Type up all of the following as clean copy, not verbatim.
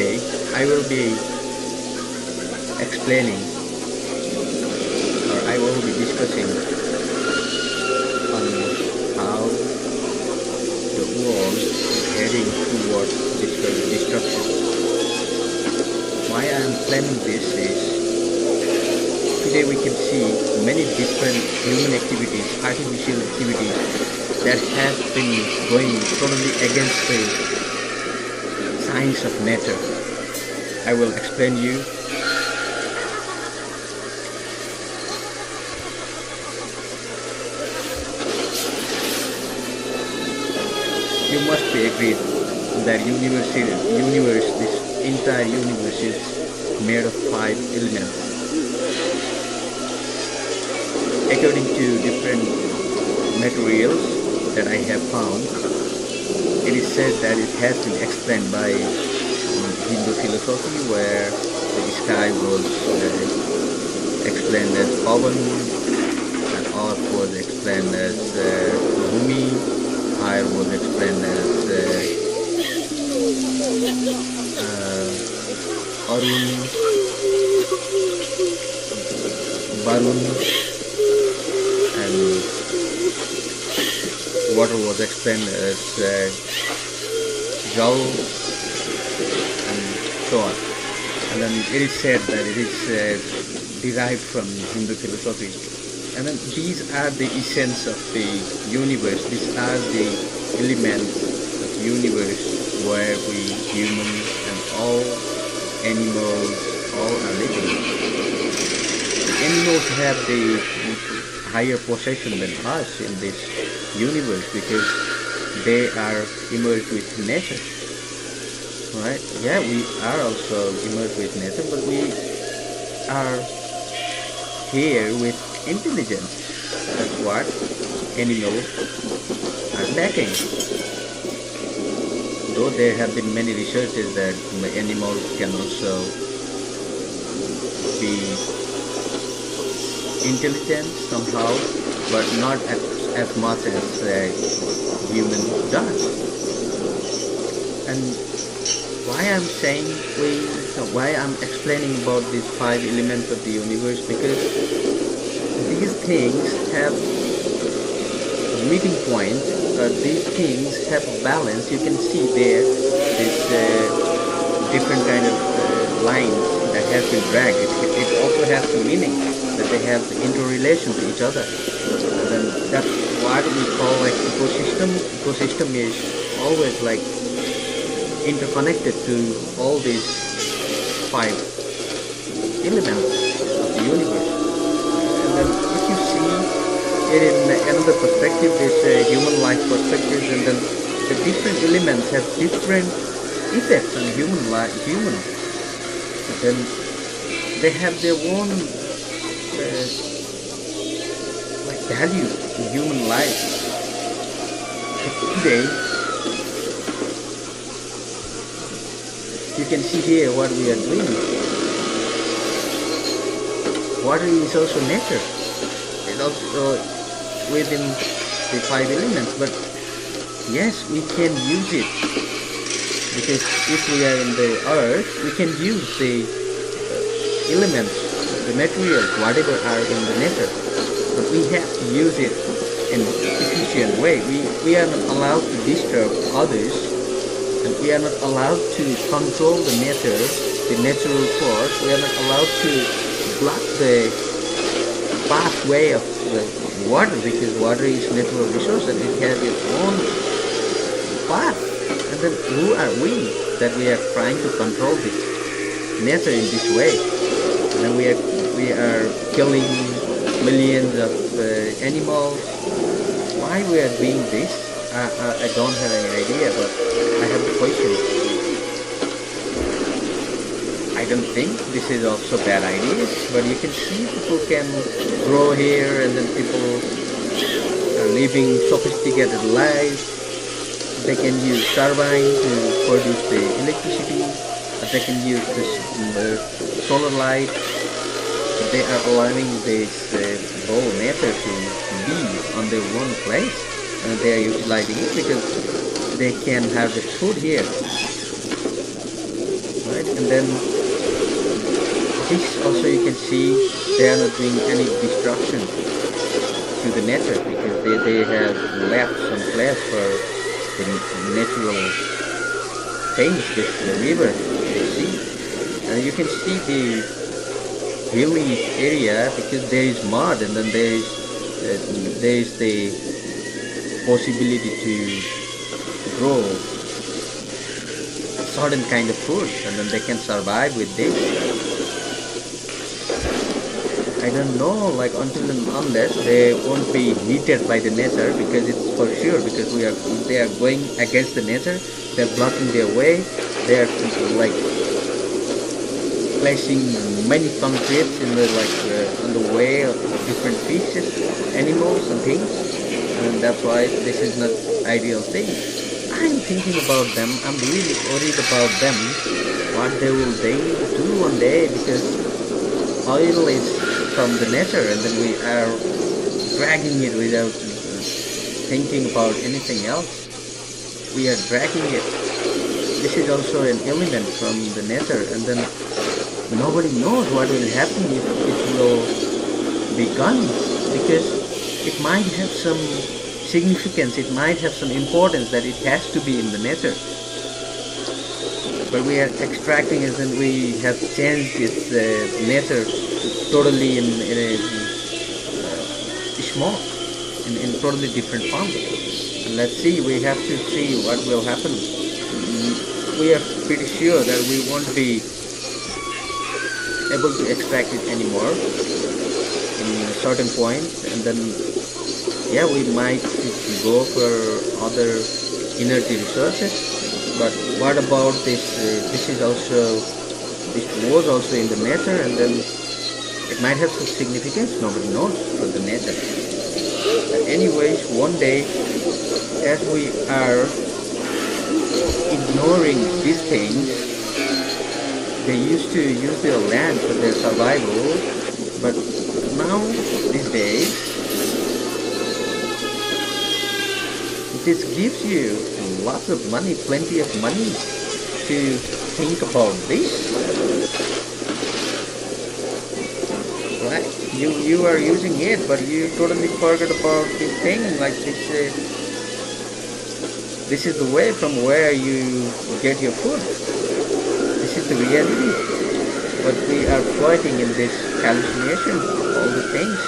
Today I will be explaining, or I will be discussing on how the world is heading towards destruction. Why I am planning this is, today we can see many different human activities, artificial activities that have been going totally against the science of nature. I will explain you. You must be agreed that this entire universe is made of 5 elements. According to different materials that I have found, it is said that it has been explained by Hindu philosophy, where the sky was explained as Pavan, and earth was explained as Bhumi, fire was explained as Arun, Varun, and water was explained as Jal, and so on. And then it is said that it is derived from Hindu philosophy. And then these are the essence of the universe. These are the elements of the universe where we humans and all animals, all are living. The animals have the higher possession than us in this universe because they are immersed with nature. Right? Yeah, we are also immersed with nature, but we are here with intelligence. That's what animals are lacking. Though there have been many researches that animals can also be intelligent somehow, but not as much as human does. And why I'm explaining about these 5 elements of the universe, because these things have meeting point. These things have balance. You can see there this different kind of lines that have been dragged. It also has the meaning that they have interrelation to each other. And then that's what we call like ecosystem. Ecosystem is always like interconnected to all these 5 elements of the universe. And then if you see it in another perspective, this human life perspective, and then the different elements have different effects on human life. And then they have their own like value in human life. But today, you can see here what we are doing. Water is also nature. It's also within the 5 elements, but yes, we can use it, because if we are in the earth, we can use the elements, the materials, whatever are in the nature, but we have to use it in an efficient way. We are not allowed to disturb others, and we are not allowed to control the nature, the natural force. We are not allowed to block the pathway of the water, because water is natural resource and it has its own path. And then who are we that we are trying to control this nature in this way? And then we are killing millions of animals. Why we are doing this? I don't have any idea, but I have the question. I don't think this is also bad ideas, but you can see people can grow here, and then people are living sophisticated lives. They can use turbine to produce the electricity. They can use the solar light. They are allowing this whole nature to be on their own place, and they are utilizing it because they can harvest food here, right? And then this also you can see they are not doing any destruction to the nature because they have left some place for the natural things, the river, the sea. You can see the hilly area because there is mud, and then there is the possibility to grow certain kind of food, and then they can survive with this. I don't know, like until and unless they won't be heated by the nature, because it's for sure, because they are going against the nature, they're blocking their way, they are like placing many concretes in the on the way of different fishes, animals and things, and that's why this is not ideal thing. I'm thinking about them. I'm really worried about them, what they will do one day, because oil is from the nature, and then we are dragging it without thinking about anything else. We are dragging it. This is also an element from the nature, and then nobody knows what will happen if it will be gone, because it might have some significance, it might have some importance that it has to be in the nature. But we are extracting it, and we have changed its nature totally in a smoke, in totally different form. And let's see, we have to see what will happen. We are pretty sure that we won't be able to extract it anymore in a certain point, and then yeah, we might go for other energy resources. But what about this? This was also in the nature, and then it might have some significance. Nobody knows for the nature. But anyways, one day, as we are ignoring these things, they used to use their land for their survival, but now these days, this gives you lots of money, plenty of money to think about this, right? You are using it, but you totally forget about this thing. Like this is the way from where you get your food. This is the reality. But we are floating in this hallucination of all the things.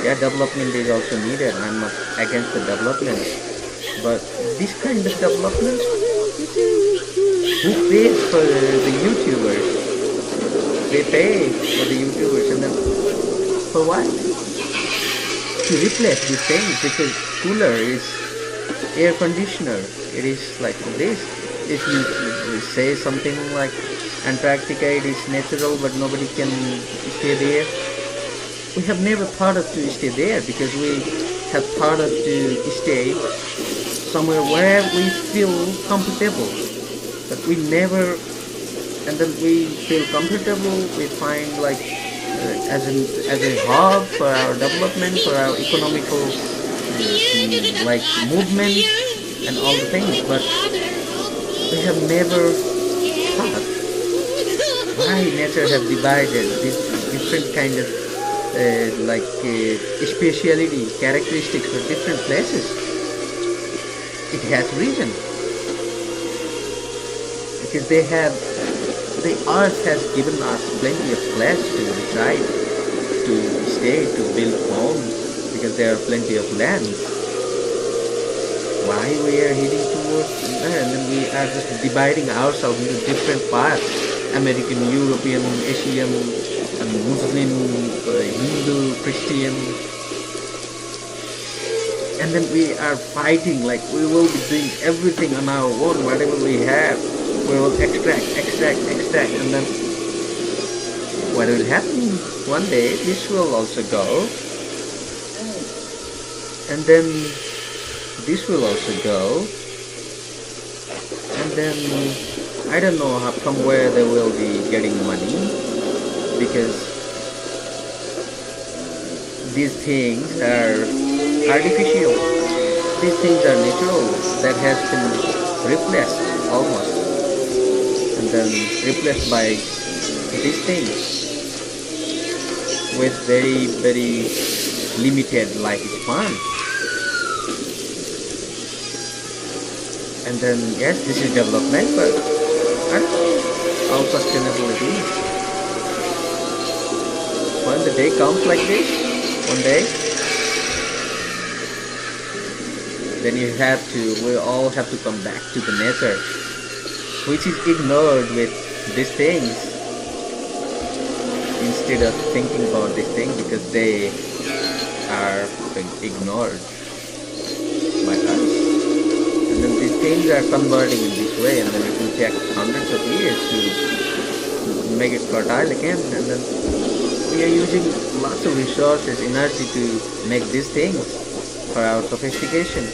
Yeah, development is also needed. I'm not against the development. But this kind of development, who pays for the YouTubers? They pay for the YouTubers, and then for what? To replace these things, because cooler is air conditioner. It is like this. If you say something like Antarctica, it is natural, but nobody can stay there. We have never thought of to stay there, because we have thought of to stay somewhere where we feel comfortable. But we never, and then we feel comfortable, we find like as a hub for our development, for our economical like movement and all the things. But we have never thought why nature have divided this different kind of speciality, characteristics for different places. It has reason, because the earth has given us plenty of place to reside, to stay, to build homes, because there are plenty of land. Why we are heading towards there, and then we are just dividing ourselves into different parts: American, European, Asian, and Muslim, Hindu, Christian. And then we are fighting, like we will be doing everything on our own. Whatever we have, we will extract, and then what will happen? One day this will also go, and then this will also go, and then I don't know from where they will be getting money, because these things are artificial. These things are natural, that has been replaced almost. and then replaced by these things with very limited lifespan. And then yes, this is development, but I don't know how sustainable it is. When the day comes like this, one day, then we all have to come back to the nature, which is ignored with these things, instead of thinking about these things, because they are being ignored by us. And then these things are converting in this way, and then it will take hundreds of years to make it fertile again. And then we are using lots of resources, energy to make these things for our sophistication.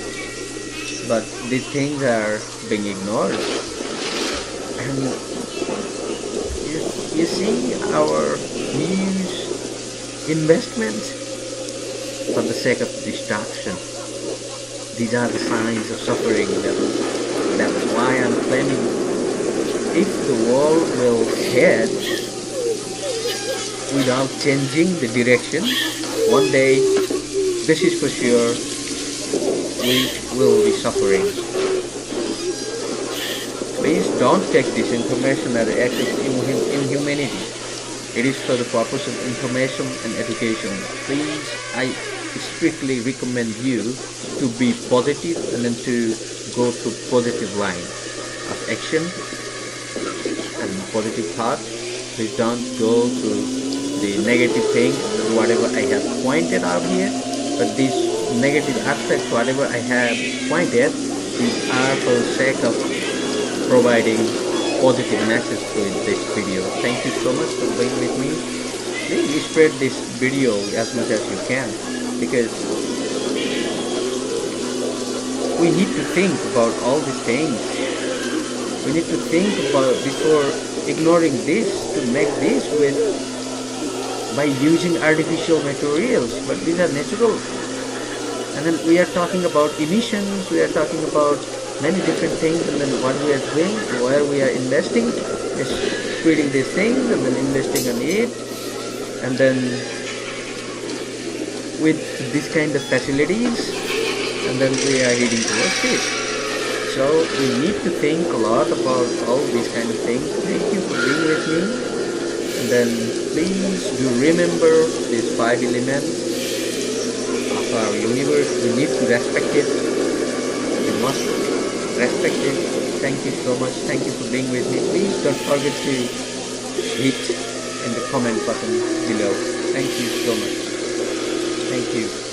But these things are being ignored. And you see our huge investments for the sake of destruction. These are the signs of suffering. That's why I'm claiming, if the world will head without changing the direction, one day, this is for sure, we will be suffering. Please don't take this information as an act of inhumanity. It is for the purpose of information and education. Please, I strictly recommend you to be positive and then to go through positive line of action and positive thought. Please don't go through the negative things, whatever I have pointed out here. But these negative aspects, whatever I have pointed, these are for the sake of providing positive message through this video. Thank you so much for being with me. Please spread this video as much as you can, because we need to think about all these things. We need to think about before ignoring this, to make this with by using artificial materials, but these are natural. And then we are talking about emissions, we are talking about many different things, and then what we are doing, where we are investing, is creating these things and then investing on it, and then with this kind of facilities, and then we are heading towards this. So we need to think a lot about all these kind of things. Thank you for being with me. And then please do remember these 5 elements of our universe. We need to respect it. We must respect it. Thank you so much. Thank you for being with me. Please don't forget to hit in the comment button below. Thank you so much. Thank you.